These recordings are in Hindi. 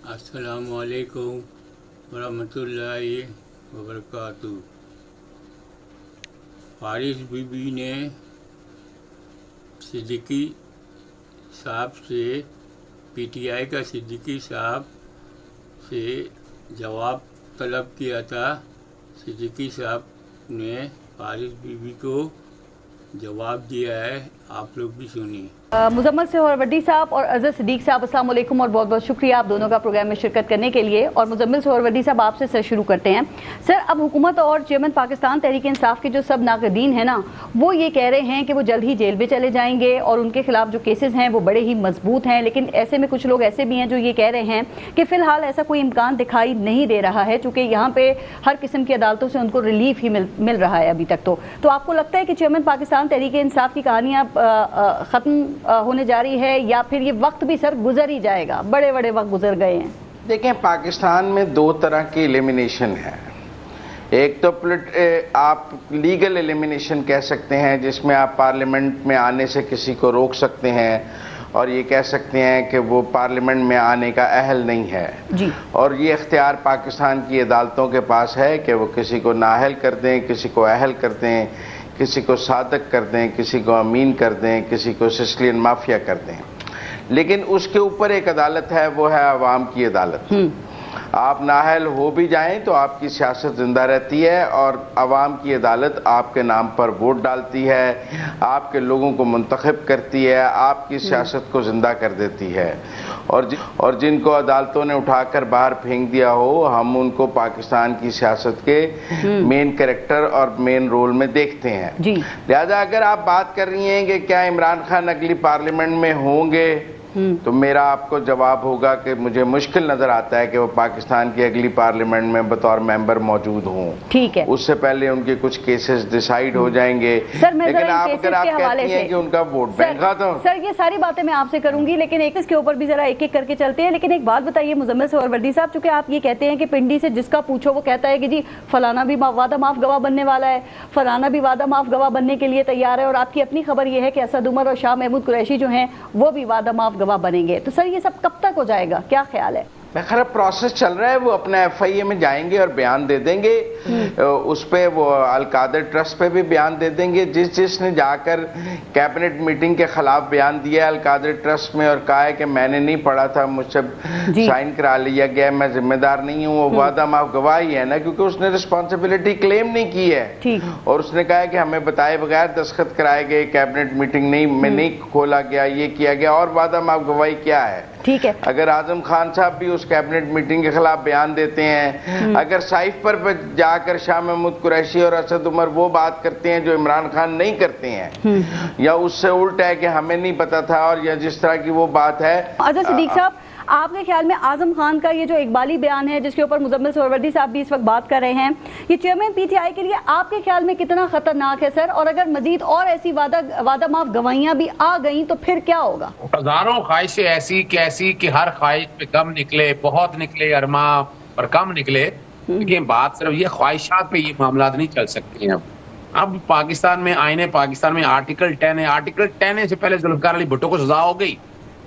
अस्सलामुअलैकुम वरहमतुल्लाहि वबरकातुहू। फारिस बीबी ने सिद्दीकी साहब से पीटीआई का सिद्दीकी साहब से जवाब तलब किया था। सिद्दीकी साहब ने फारिस बीबी को जवाब दिया है, आप लोग भी सुनिए। मुजम्मिल सोहरवर्दी साहब और अज़र सिद्दीक साहब, अस्सलाम वालेकुम और बहुत बहुत शुक्रिया आप दोनों का प्रोग्राम में शिरकत करने के लिए। और मुजम्मिल सोहरवर्दी साहब, आपसे सर शुरू करते हैं। सर, अब हुकूमत और चेयरमैन पाकिस्तान तहरीक इंसाफ के जो सब नाक़दीन हैं ना, वो ये कह रहे हैं कि वो जल्द ही जेल में चले जाएंगे और उनके खिलाफ जो केसेस हैं वो बड़े ही मजबूत हैं। लेकिन ऐसे में कुछ लोग ऐसे भी हैं जो ये कह रहे हैं कि फ़िलहाल ऐसा कोई इम्कान दिखाई नहीं दे रहा है, चूँकि यहाँ पे हर किस्म की अदालतों से उनको रिलीफ ही मिल रहा है अभी तक। तो आपको लगता है कि चेयरमैन पाकिस्तान तहरीक इंसाफ की कहानियाँ ख़त्म होने जा रही है, या फिर ये वक्त भी सर गुजर ही जाएगा? बड़े बड़े वक्त गुजर गए हैं। देखें, पाकिस्तान में दो तरह की एलिमिनेशन है। एक तो आप लीगल एलिमिनेशन कह सकते हैं, जिसमें आप पार्लियामेंट में आने से किसी को रोक सकते हैं और ये कह सकते हैं कि वो पार्लियामेंट में आने का अहल नहीं है जी। और ये इख्तियार पाकिस्तान की अदालतों के पास है कि वो किसी को नाअहल कर दें, किसी को अहल कर दें, किसी को सादक कर दें, किसी को अमीन कर दें, किसी को सिसिलियन माफिया कर दें। लेकिन उसके ऊपर एक अदालत है, वो है अवाम की अदालत। आप नाअहल हो भी जाएं तो आपकी सियासत जिंदा रहती है और अवाम की अदालत आपके नाम पर वोट डालती है, आपके लोगों को मुंतखब करती है, आपकी सियासत को जिंदा कर देती है। और जिनको अदालतों ने उठाकर बाहर फेंक दिया हो, हम उनको पाकिस्तान की सियासत के मेन कैरेक्टर और मेन रोल में देखते हैं। लिहाजा अगर आप बात कर रही हैं कि क्या इमरान खान अगली पार्लियामेंट में होंगे, तो मेरा आपको जवाब होगा कि मुझे मुश्किल नजर आता है कि वो पाकिस्तान की अगली पार्लियामेंट में बतौर मेंबर मौजूद हों। ठीक है, उससे पहले उनके कुछ केसेस डिसाइड हो जाएंगे। सर, लेकिन आप कहती हैं कि उनका वोट बैंक खाता। सर, ये सारी बातें मैं आपसे करूंगी, लेकिन एक इसके ऊपर भी जरा एक एक करके चलते हैं। लेकिन एक बात बताइए मुजम्मिल सोहरवर्दी साहब, चूंकि आप ये कहते हैं कि पिंडी से जिसका पूछो वो कहता है कि जी फलाना भी वादा माफ गवाह बनने वाला है, फलाना भी वादा माफ गवाह बनने के लिए तैयार है। और आपकी अपनी खबर ये है कि असद उमर और शाह महमूद कुरैशी जो हैं वो भी वादा माफ गवाह बनेंगे। तो सर, ये सब कब तक हो जाएगा, क्या ख्याल है? खैर, प्रोसेस चल रहा है। वो अपना FIA में जाएंगे और बयान दे देंगे। उस पे वो अलकादर ट्रस्ट पे भी बयान दे देंगे। जिसने जाकर कैबिनेट मीटिंग के खिलाफ बयान दिया है अलकादर ट्रस्ट में और कहा है कि मैंने नहीं पढ़ा था, मुझसे साइन करा लिया गया, मैं जिम्मेदार नहीं हूँ, वो वादा माफ गवाह ही है ना, क्योंकि उसने रिस्पॉन्सिबिलिटी क्लेम नहीं की है। और उसने कहा है कि हमें बताए बगैर दस्तखत कराए गए, कैबिनेट मीटिंग में नहीं खोला गया, ये किया गया। और वादा माफ गवाही क्या है? ठीक है, अगर आजम खान साहब भी उस कैबिनेट मीटिंग के खिलाफ बयान देते हैं, अगर साइफ पर जाकर शाह महमूद कुरैशी और असद उमर वो बात करते हैं जो इमरान खान नहीं करते हैं, या उससे उल्टा है कि हमें नहीं पता था, और या जिस तरह की वो बात है। अज़र सिद्दीक साहब, आपके ख्याल में आजम खान का ये जो इकबाली बयान है, जिसके ऊपर मुजम्मिल सोहरवर्दी साहब भी इस वक्त बात कर रहे हैं, ये चेयरमैन PTI के लिए आपके ख्याल में कितना खतरनाक है सर? और अगर मजीद और ऐसी वादा माफ गवाहियां भी आ गई तो फिर क्या होगा? हजारों ख्वाहिशें ऐसी कैसी कि हर ख्वाहिश पे कम निकले, बहुत निकले, अरमा पर कम निकले। लेकिन बात सिर्फ ये ख्वाहिशात पे ये मामला नहीं चल सकते हैं। अब पाकिस्तान में आईने पाकिस्तान में आर्टिकल 10 है। आर्टिकल 10 से पहले जुल्फकार अली भुट्टो को सजा हो गई,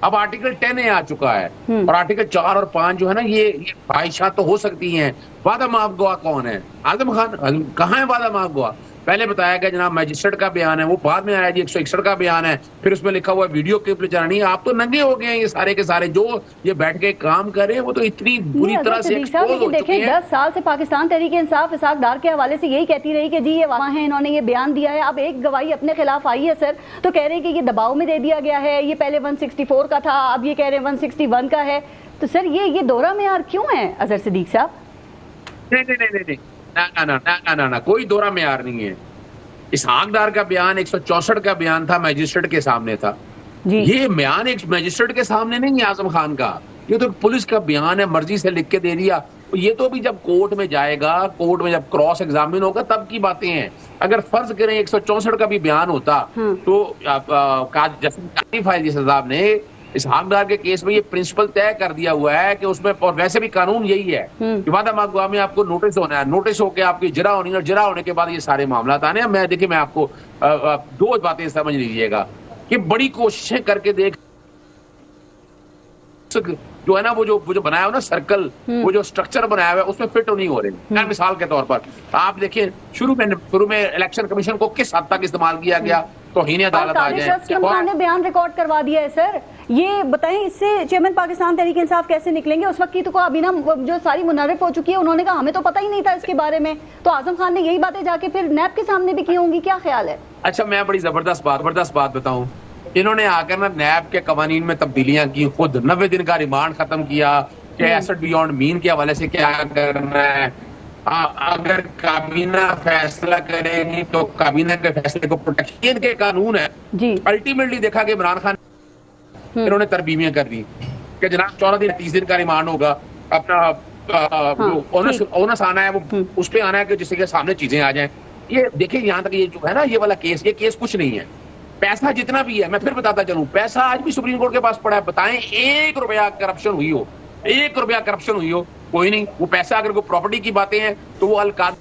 अब आर्टिकल 10 आ चुका है। और आर्टिकल 4 और 5 जो है ना, ये ख्वाहिशात तो हो सकती हैं। वादा माफ गवाह कौन है? आजम खान। कहाँ है वादा माफ गवाह? पहले बताया गया जनाब मजिस्ट्रेट का बयान है, वो बाद में आया जी 161 का बयान है, फिर उसमें लिखा हुआ वीडियो क्लिप चलानी है। आप तो नंगे हो गए हैं, ये सारे के सारे जो ये बैठ के काम कर रहे हैं वो तो इतनी बुरी तरह से एक्सपोज हो चुके हैं। 10 साल से पाकिस्तान तहरीक इंसाफ इसाक डार के हवाले से यही कहती रही कि जी ये वहाँ है, इन्होंने ये बयान दिया है। अब एक गवाही अपने खिलाफ आई है सर, तो कह रहे हैं कि ये दबाव में दे दिया गया है, ये पहले 164 का था, अब ये कह रहे हैं 161 का है। तो सर ये दोहरा मेयार क्यों है अज़र सिद्दीक साहब? नहीं, ना, कोई दोहरा मेयार नहीं है। इस आगदार का बयान 164 का बयान था, मैजिस्ट्रेट के सामने था जी। ये बयान एक मैजिस्ट्रेट के सामने नहीं है आजम खान का, ये तो पुलिस का बयान है, मर्जी से लिख के दे दिया। ये तो भी जब कोर्ट में जाएगा, कोर्ट में जब क्रॉस एग्जामिन होगा तब की बातें हैं। अगर फर्ज करें 164 का भी बयान होता तो जस्टिस फाइज साहब ने इस हकदार के केस में ये प्रिंसिपल तय कर दिया हुआ है कि उसमें, और वैसे भी कानून यही है कि वादा माफ गवाह में आपको नोटिस होना है, नोटिस होकर आपकी जरा होनी है, और जरा होने के बाद ये सारे मामला आने हैं। मैं आपको दो बातें समझ लीजिएगा कि बड़ी कोशिशें करके देख जो है ना वो जो बनाया हो ना सर्कल, वो जो स्ट्रक्चर बनाया हुआ है उसमें फिट नहीं हो रहे। मिसाल के तौर पर आप देखिए शुरू में इलेक्शन कमीशन को किस हद तक इस्तेमाल किया गया, तौहीन अदालत आ जाए। खान ने बयान रिकॉर्ड करवा दिया है सर, ये बताएं इससे चेयरमैन पाकिस्तान तहरीक इंसाफ कैसे निकलेंगे? उस वक्त की तो अबीना जो सारी मुनर्रिफ हो चुकी है, उन्होंने कहा हमें तो पता ही नहीं था इसके बारे में, तो आजम खान ने यही बातें जाके फिर नैब के सामने भी की होंगी, क्या ख्याल है? अच्छा, मैं बड़ी जबरदस्त बात बताऊं, इन्होंने आकर ना नैब के कवानीन में तब्दीलियां की, खुद 90 दिन का रिमांड खत्म किया कि एसेट बियॉन्ड मीन के हवाले से क्या करना है। अगर काबीना फैसला करेगी तो काबीना के फैसले को प्रोटेक्शन के कानून है जी। अल्टीमेटली देखा कि इमरान खान इन्होंने तरमीमें कर दी कि जनाब 14 दिन 30 दिन का रिमांड होगा, अपना जो ओनस आना है वो उस पे आना है कि जिससे के सामने चीजें आ जाएं। ये देखिए यहाँ तक ये जो है ना ये वाला केस, ये केस कुछ नहीं है। पैसा जितना भी है, मैं फिर बताता चलूं, पैसा आज भी सुप्रीम कोर्ट के पास पड़ा है। बताएं 1 रुपया करप्शन हुई हो, 1 रुपया करप्शन हुई हो, कोई नहीं। वो पैसा अगर कोई प्रॉपर्टी की बातें हैं तो वो अलकाद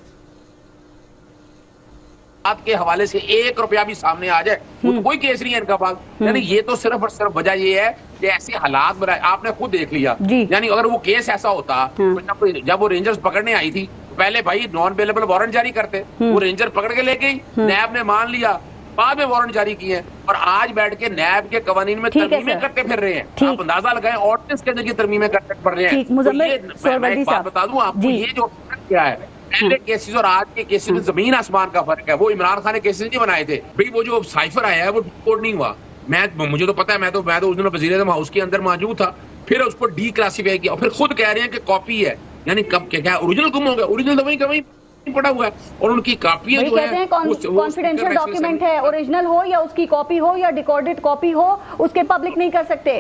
के हवाले से 1 रुपया भी सामने आ जाए वो तो कोई केस नहीं है इनका पास। यानी ये तो सिर्फ और सिर्फ वजह ये है कि ऐसे हालात बनाए, आपने खुद देख लिया। यानी अगर वो केस ऐसा होता तो जब वो रेंजर्स पकड़ने आई थी पहले भाई नॉन अवेलेबल वारंट जारी करते, वो रेंजर पकड़ के ले गई, नैब ने मान लिया, बाद में वारंट जारी किए और आज बैठ के नैब के कवानीन में तरमीमें करते फिर रहे हैं। आप अंदाजा लगाएं ऑर्डिनेंस के जरिए तरमीमें करते फिर रहे हैं। तो ये मैं एक बात बता दूं आपको, ये जो क्या है पहले केसेस और आज के केसेस में जमीन आसमान का फर्क है। वो इमरान खान ने केसेस नहीं बनाए थे भाई, वो जो साइफर आया है वो रिपोर्ट नहीं हुआ। मुझे तो पता है, मैं तो उस दिन वज़ीर-ए-आज़म हाउस के अंदर मौजूद था, फिर उसको डी क्लासिफाई किया और फिर खुद कह रहे हैं कि कॉपी है। यानी कब क्या ओरिजिनल गुम हो गया? ओरिजिनल तो वहीं पड़ा हुआ है और उनकी कॉपियां जो है कॉन्फिडेंशियल डॉक्यूमेंट है, ओरिजिनल हो या उसकी कॉपी हो या डिकोडेड कॉपी हो, उसके पब्लिक नहीं कर सकते।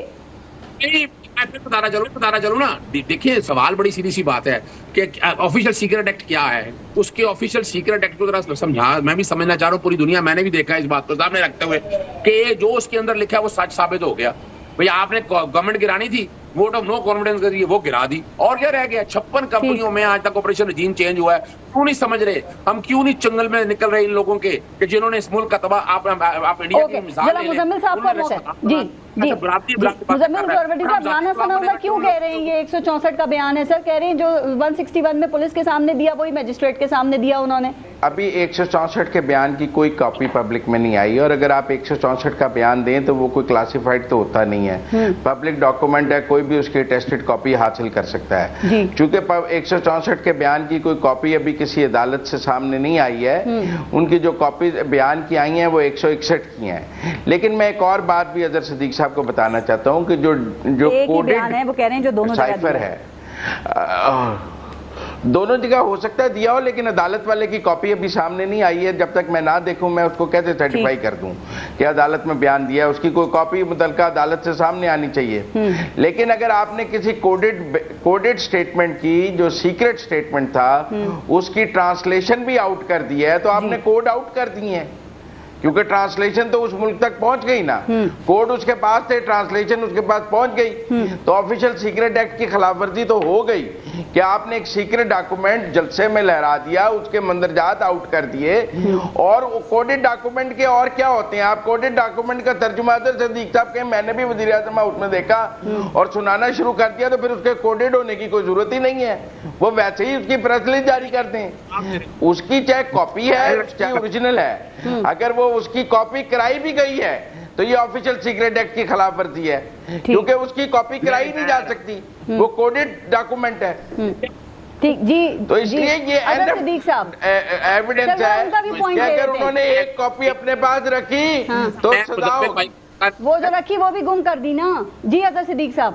नहीं, मैं फिर बताना चलूं ना। देखिए सवाल बड़ी सीधी सी बात है कि ऑफिशियल सीक्रेट एक्ट क्या है, उसके ऑफिशियल सीक्रेट एक्ट को जरा समझा। मैं भी समझना चाह रहा हूँ, पूरी दुनिया मैंने भी देखा है इस बात को सामने रखते हुए कि जो उसके अंदर लिखा है वो सच साबित हो गया। भाई आपने गवर्नमेंट गिरानी थी, वोट ऑफ नो कॉन्फिडेंस करिए, वो गिरा दी और क्या रह गया? 56 कंपनियों में आज तक ऑपरेशन रजीम चेंज हुआ है। क्यों नहीं समझ रहे हम, क्यों नहीं जंगल में निकल रहे इन लोगों के कि जिन्होंने इस मुल्क का तबाह। आप इंडिया की मिसाल ले लें। मुजम्मिल साहब राना सनाउल्लाह क्यों कह रहे हैं ये 164 का बयान है सर? कह रहे हैं जो 161 में पुलिस के सामने दिया वही मजिस्ट्रेट के सामने दिया उन्होंने। अभी 164 के बयान की कोई कॉपी पब्लिक में नहीं आई और अगर आप 164 का बयान दें तो वो कोई क्लासिफाइड तो होता नहीं है, पब्लिक डॉक्यूमेंट है, कोई भी उसकी टेस्टेड कॉपी हासिल कर सकता है। चूंकि 164 के बयान की कोई कॉपी अभी किसी अदालत से सामने नहीं आई है, उनकी जो कॉपी बयान की आई हैं वो 161 की हैं। लेकिन मैं एक और बात भी अजहर सिद्दीक साहब को बताना चाहता हूं कि जो कोडेड है वो कह रहे हैं जो दोनों साइफर है दोनों जगह हो सकता है दिया हो, लेकिन अदालत वाले की कॉपी अभी सामने नहीं आई है। जब तक मैं ना देखूं मैं उसको कैसे सर्टिफाई कर दूं कि अदालत में बयान दिया है? उसकी कोई कॉपी मुतल्लिका अदालत से सामने आनी चाहिए। लेकिन अगर आपने किसी कोडेड स्टेटमेंट की जो सीक्रेट स्टेटमेंट था उसकी ट्रांसलेशन भी आउट कर दिया है तो आपने कोड आउट कर दिए हैं, क्योंकि ट्रांसलेशन तो उस मुल्क तक पहुंच गई ना, कोड उसके पास थे, ट्रांसलेशन उसके पास पहुंच गई, तो ऑफिशियल सीक्रेट एक्ट की खिलाफवर्जी तो हो गई कि आपने एक सीक्रेट डॉक्यूमेंट जलसे में लहरा दिया, उसके मंदरजात आउट कर दिए। और कोडेड डॉक्यूमेंट के और क्या होते हैं? आप कोडेड डॉक्यूमेंट का तर्जुमा सिद्दीक साहब के मैंने भी वज़ीर-ए-आज़म हाउस में देखा और सुनाना शुरू कर दिया, तो फिर उसके कोडेड होने की कोई जरूरत ही नहीं है, वो वैसे ही उसकी प्रेस रिलीज जारी कर दें। उसकी चाहे कॉपी है चाहे ओरिजिनल है, अगर वो उसकी कॉपी कराई भी गई है तो ये ऑफिशियल सीक्रेट एक्ट की खिलाफवर्जी है, क्योंकि उसकी कॉपी कराई नहीं जा सकती, वो कोडेड डॉक्यूमेंट है। ठीक जी, तो इसलिए ये एविडेंस है कि अगर उन्होंने एक कॉपी अपने पास रखी तो सजा होगी। वो जो रखी वो भी गुम कर दी ना। जी अजहर सिद्दीक साहब,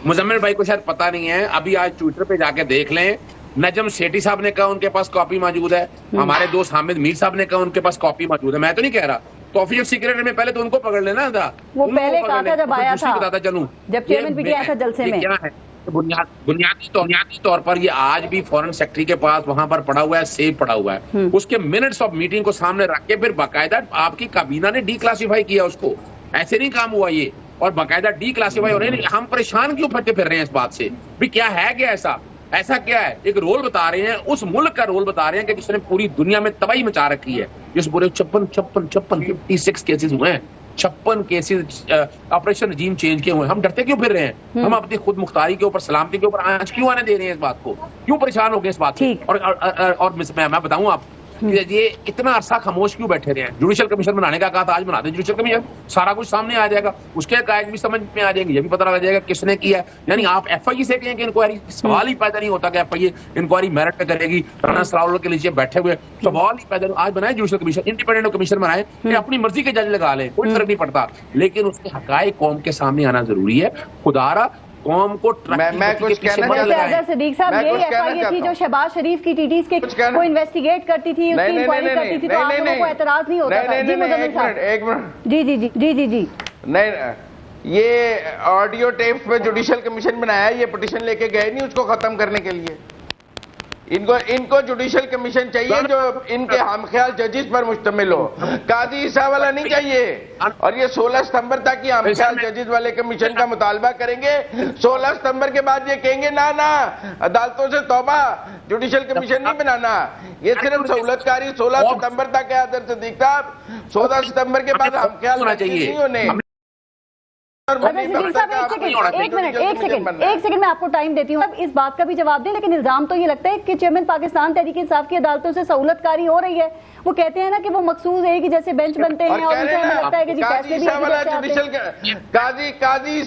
मुजम्मिल भाई को शायद पता नहीं है, अभी आज ट्विटर पे जाके देख लें, नजम सेठी साहब ने कहा उनके पास कॉपी मौजूद है, हमारे दोस्त हामिद मीर साहब ने कहा उनके पास कॉपी मौजूद है। मैं तो नहीं कह रहा, तो ऑफिशियल सीक्रेट में पहले तो उनको पकड़ लेना था। वो पहले कहा था जब आया था, बताता चलूं जब चेयरमैन पीटीआई आया था जलसे में। क्या है बुनियादी तौर पर ये आज भी फॉरेन सेक्रेटरी के पास वहां पर पड़ा हुआ है, सेव पड़ा हुआ है। उसके मिनट्स ऑफ मीटिंग को सामने रख के फिर बाकायदा आपकी काबीना ने डी क्लासिफाई किया उसको, ऐसे नहीं काम हुआ ये, और बाकायदा डी क्लासिफाई हो रहे हैं। हम परेशान क्यों फटते फिर रहे हैं इस बात से भी? क्या है क्या ऐसा क्या है? एक रोल बता रहे हैं, उस मुल्क का रोल बता रहे हैं कि जिसने पूरी दुनिया में तबाही मचा रखी है। जिस पूरे 56 केसेस हुए हैं 56 केसेस ऑपरेशन रजीम चेंज किए हुए, हम डरते क्यों फिर रहे हैं? हम अपनी खुद मुख्तारी के ऊपर, सलामती के ऊपर आंच क्यों आने दे रहे हैं? इस बात को क्यों परेशान हो गए इस बात से? और मैं बताऊं आप, ये इतना अरसा खामोश क्यों बैठे रहे हैं? जुडिशल कमीशन बनाने का कहा था, आज बना दे जुडिशल कमीशन, सारा कुछ सामने आ जाएगा, उसके हकायक भी समझ में आ जाएंगे, ये भी पता लग जाएगा किसने किया है। यानी आप एफआई से कहें कि इंक्वायरी, सवाल ही पैदा नहीं होता कि एफआई इंक्वायरी मेरिट पे करेगी। राणा सरावल के नीचे बैठे हुए सवाल ही पैदा नहीं। आज बनाए जुडिशल कमीशन, इंडिपेंडेंट कमीशन बनाए, अपनी मर्जी के जज लगा लें, कोई फर्क नहीं पड़ता, लेकिन उसके हकायक कौम के सामने आना जरूरी है। खुदारा कौम को मैं कुछ कहना सिद्दीक साहब, यही एफआईए थी जो शहबाज शरीफ की टीटीज के को इन्वेस्टिगेट करती थी, उसकी इंक्वायरी करती थी, तो आप लोगों को एतराज नहीं होता था? जी मुजम्मिल साहब, एक मिनट, जी जी जी जी जी जी नहीं, ये ऑडियो टेप पे जुडिशल कमीशन बनाया, ये पिटीशन लेके गए नहीं उसको खत्म करने के लिए। इनको जुडिशल कमीशन चाहिए जो इनके हमख्याल जजेस पर मुश्तमिल हो, काजी ईसा वाला नहीं चाहिए। और ये 16 सितंबर तक ही हमख्याल जजेस वाले कमीशन का मुतालबा करेंगे। 16 सितंबर के बाद ये कहेंगे ना ना अदालतों से तौबा, जुडिशल कमीशन नहीं बनाना। ये सिर्फ सहूलतकारी 16 सितंबर तक है आदर सिद्दीक साहब, 16 सितंबर के बाद हमख्याल नहीं होने। एक सेकंड मैं आपको टाइम देती हूँ, अब इस बात का भी जवाब दें। लेकिन इल्जाम तो ये लगता है कि चेयरमैन पाकिस्तान तहरीक इंसाफ की अदालतों से सहूलतकारी हो रही है। वो कहते हैं ना कि वो मकसूद है कि जैसे बेंच बनते हैं और उनसे हमें लगता है कि जी फैसले भी काजी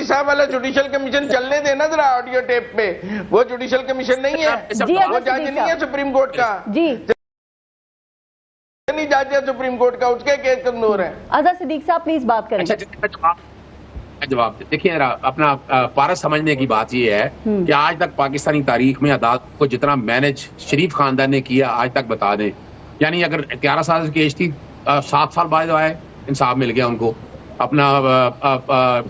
साहब वाला जुडिशल कमीशन चलने देना जरा ऑडियो टेप पे। वो जुडिशल कमीशन नहीं है, वो जज नहीं है सुप्रीम कोर्ट का, जी नहीं जज है सुप्रीम कोर्ट का, उसके केस कमजोर है। अजहर सिद्दीक साहब प्लीज बात करें। जवाब देखिए, अपना पारस समझने की बात यह है कि आज तक पाकिस्तानी तारीख में अदालत को जितना मैनेज शरीफ खानदान ने किया आज तक बता दें। यानी अगर 11 साल की एज थी, 7 साल बाद आए, इंसाफ मिल गया उनको। अपना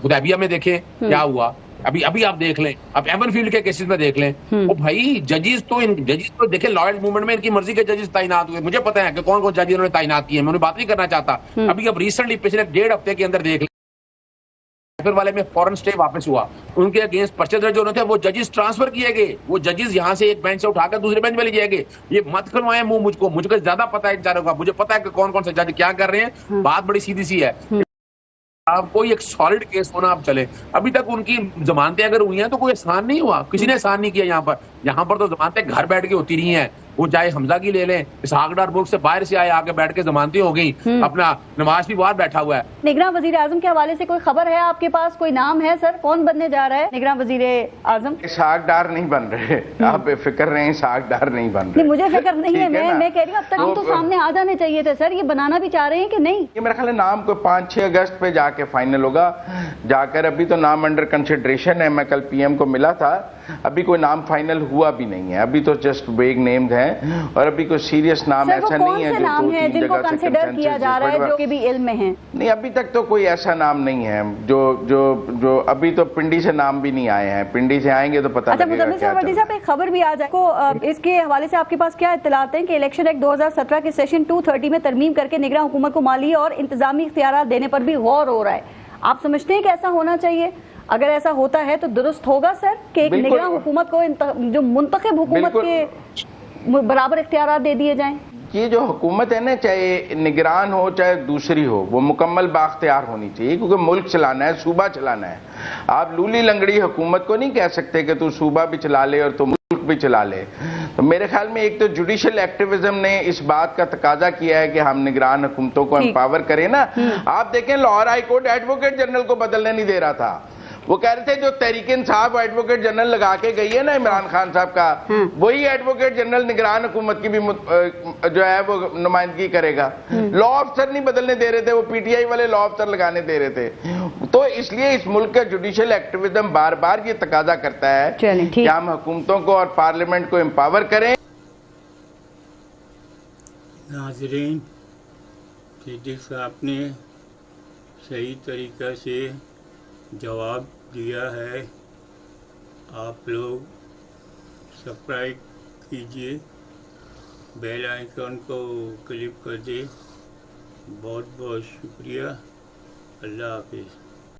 हुदैबिया में देखें क्या हुआ, अभी आप देख लें, अब एवनफील्ड के केसेस में देख लें। ओ भाई जजेस तो देखें, लॉयर्स मूवमेंट में इनकी मर्जी के जजेस तैनात हुए। मुझे पता है कि कौन कौन जज इन्होंने तैनात किए, मैं उन्हें बात नहीं करना चाहता। अभी अब रिसेंटली पिछले 1.5 हफ्ते के अंदर देख लें, फिर वाले में फॉरेन स्टे वापस हुआ, उनके अगेंस्ट पर्चे दर्ज होने थे, वो जजेस ट्रांसफर किए गए। वो जजेस यहाँ से एक बेंच से उठाकर दूसरे बेंच में ले जाए गए। ये मत करवाएं मुंह मुझको ज्यादा पता है इन का, मुझे पता है कि कौन कौन से जज क्या कर रहे हैं। बात बड़ी सीधी सी है, आप कोई एक सॉलिड केस होना आप चले। अभी तक उनकी जमानतें अगर हुई हैं तो कोई एहसान नहीं हुआ, किसी ने एहसान नहीं किया। यहाँ पर तो जमानतें घर बैठ के होती रही हैं। वो चाहे हमजा की ले लें, इसहाक डार मुल्क से बाहर से आए, आके बैठ के जमानतें हो गई, अपना नवाज भी बाहर बैठा हुआ है। निगरां वजीर आजम के हवाले से कोई खबर है आपके पास? कोई नाम है सर, कौन बनने जा रहा है निगरां वजीर आजम? इसहाक डार नहीं बन रहे, आप बेफिक्र रहें, इसहाक डार नहीं बन रहे। मुझे फिक्र नहीं है, मैं कह रही हूँ अब तक हम तो सामने आ जाने चाहिए थे सर। ये बनाना भी चाह रहे हैं कि नहीं? ये मेरा ख्याल है नाम को 5-6 अगस्त पे जाके फाइनल होगा जाकर। अभी तो नाम अंडर कंसिडरेशन है, मैं कल पीएम को मिला था, अभी कोई नाम फाइनल हुआ भी नहीं है। अभी तो जस्ट वेग नेम्स हैं और अभी कोई सीरियस नाम ऐसा नहीं है जो 2-3 जगह से कंसीडर किया जा रहा है, जो कि भी इल्म में है। नहीं, अभी तक तो कोई ऐसा नाम नहीं है जो अभी तो पिंडी से नाम भी नहीं आए हैं। पिंडी से आएंगे तो पता लगेगा क्या चल रहा है। एक खबर भी आ जाए इसके हवाले से आपके पास क्या इत्तलात हैं कि इलेक्शन एक्ट 2017 के सेक्शन 230 में तरमीम करके निगरान हुकूमत को माली और इंतजामी इख्तियारात देने पर भी गौर हो रहा है। आप समझते हैं कि ऐसा होना चाहिए? अगर ऐसा होता है तो दुरुस्त होगा सर कि एक निगरान हुकूमत को जो मुंतखब हुकूमत के बराबर इख्तियारात दे दिए जाएं? ये जो हुकूमत है ना, चाहे निगरान हो चाहे दूसरी हो, वो मुकम्मल बाख्तियार होनी चाहिए, क्योंकि मुल्क चलाना है, सूबा चलाना है। आप लूली लंगड़ी हुकूमत को नहीं कह सकते कि तू सूबा भी चला ले और तू मुल्क भी चला ले। तो मेरे ख्याल में एक तो जुडिशल एक्टिविज्म ने इस बात का तकाजा किया है कि हम निगरान हुकूमतों को एम्पावर करें ना। आप देखें Lahore high court advocate general को बदलने नहीं दे रहा था। वो कह रहे थे जो तहरीक इंसाफ एडवोकेट जनरल लगा के गई है ना इमरान खान साहब का, वही एडवोकेट जनरल निगरान हुकूमत की भी जो है वो नुमाइंदगी करेगा। लॉ अफसर नहीं बदलने दे रहे थे, वो पीटीआई वाले लॉ अफसर लगाने दे रहे थे। तो इसलिए इस मुल्क का जुडिशल एक्टिविज्म बार बार ये तकाजा करता है कि हम हुकूमतों को और पार्लियामेंट को एम्पावर करें। नाज़रीन, सिद्दीक साहब ने सही तरीका से जवाब दिया है। आप लोग सब्सक्राइब कीजिए, बेल आइकन को क्लिक कर दें। बहुत बहुत शुक्रिया। अल्लाह हाफिज़।